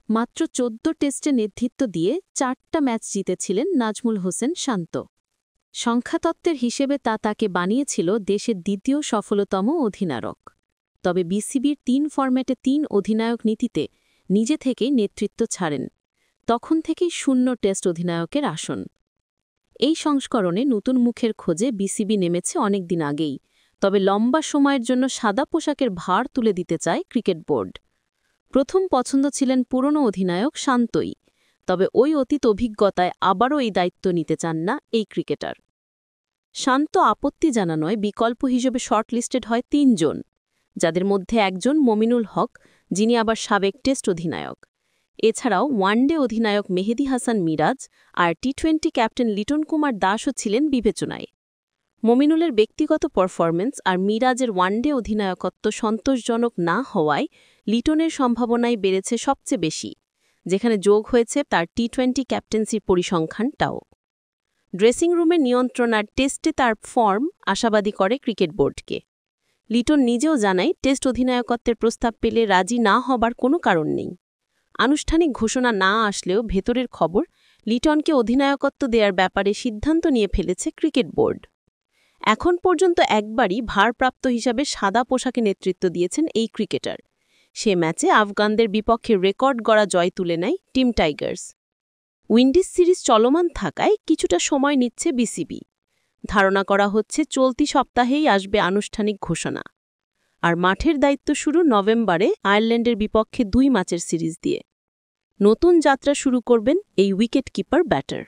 মাত্র ১৪ টেস্টে নেতৃত্ব দিয়ে ৪টা ম্যাচ জিতেছিলেন নাজমুল হোসেন শান্ত। সংখ্যাতত্ত্বের হিসেবে তাকে বানিয়েছিল দেশের দ্বিতীয় সফলতম অধিনায়ক। তবে বিসিবির ৩ ফরম্যাটে ৩ অধিনায়ক নীতিতে নিজে থেকেই নেতৃত্ব ছাড়েন। তখন থেকেই শূন্য টেস্ট অধিনায়কের আসন। এই সংস্করণে নতুন মুখের খোঁজে বিসিবি নেমেছে অনেক দিন আগেই, তবে লম্বা সময়ের জন্য সাদা পোশাকের ভার তুলে দিতে চায় ক্রিকেট বোর্ড। প্রথম পছন্দ ছিলেন পুরনো অধিনায়ক শান্তই, তবে ওই অতীত অভিজ্ঞতায় আবারও এই দায়িত্ব নিতে চান না এই ক্রিকেটার। শান্ত আপত্তি জানানোয় বিকল্প হিসেবে শর্টলিস্টেড হয় ৩ জন, যাদের মধ্যে একজন মমিনুল হক, যিনি আবার সাবেক টেস্ট অধিনায়ক। এছাড়াও ওয়ানডে অধিনায়ক মেহেদী হাসান মিরাজ আর টি-20 ক্যাপ্টেন লিটন কুমার দাসও ছিলেন বিবেচনায়। মমিনুলের ব্যক্তিগত পারফরম্যান্স আর মিরাজের ওয়ানডে অধিনায়কত্ব সন্তোষজনক না হওয়ায় লিটনের সম্ভাবনাই বেড়েছে সবচেয়ে বেশি, যেখানে যোগ হয়েছে তার টি-20 ক্যাপ্টেন্সির পরিসংখ্যানটাও। ড্রেসিং রুমের নিয়ন্ত্রণ আর টেস্টে তার ফর্ম আশাবাদী করে ক্রিকেট বোর্ডকে। লিটন নিজেও জানায় টেস্ট অধিনায়কত্বের প্রস্তাব পেলে রাজি না হবার কোনো কারণ নেই। আনুষ্ঠানিক ঘোষণা না আসলেও ভেতরের খবর, লিটনকে অধিনায়কত্ব দেওয়ার ব্যাপারে সিদ্ধান্ত নিয়ে ফেলেছে ক্রিকেট বোর্ড। এখন পর্যন্ত একবারই ভারপ্রাপ্ত হিসাবে সাদা পোশাকে নেতৃত্ব দিয়েছেন এই ক্রিকেটার। সে ম্যাচে আফগানদের বিপক্ষে রেকর্ড গড়া জয় তুলে নেয় টিম টাইগার্স। উইন্ডিজ সিরিজ চলমান থাকায় কিছুটা সময় নিচ্ছে বিসিবি। ধারণা করা হচ্ছে চলতি সপ্তাহেই আসবে আনুষ্ঠানিক ঘোষণা। আর মাঠের দায়িত্ব শুরু নভেম্বরে আয়ারল্যান্ডের বিপক্ষে 2 ম্যাচের সিরিজ দিয়ে। নতুন যাত্রা শুরু করবেন এই উইকেট কিপার ব্যাটার।